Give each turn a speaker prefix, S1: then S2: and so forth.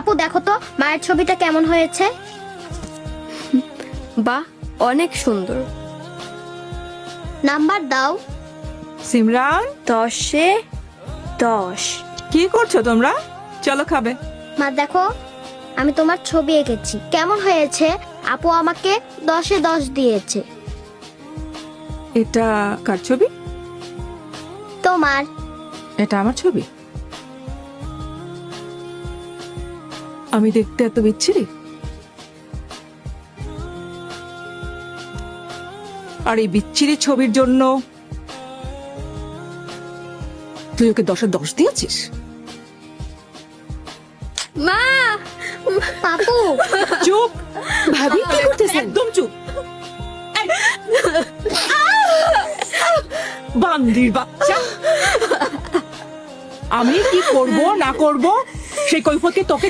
S1: আপু দেখো তো মায়ের ছবিটা কেমন হয়েছে।
S2: বাহ, অনেক সুন্দর।
S1: নাম্বার দাও।
S3: সিমরান,
S2: 10-এ 10।
S3: কি করছো তোমরা? চলো খাবে।
S1: মা দেখো আমি তোমার ছবি এঁকেছি, কেমন হয়েছে? আপু আমাকে 10-এ 10 দিয়েছে।
S3: এটা কার ছবি?
S1: তোমার।
S3: এটা আমার ছবি? আমি দেখতে এত বিচ্ছিরি? আর এই বিচ্ছিরি ছবির জন্য তুই ওকে 10-এ 10 দিয়েছিস?
S2: মা,
S1: আপু
S3: চুপ!
S2: ভাবি কি করতেছেন?
S3: একদম চুপ! এই! বান্দির বাচ্চা! আমি কি করব না করব সেই কৈফিয়ত কি তোকে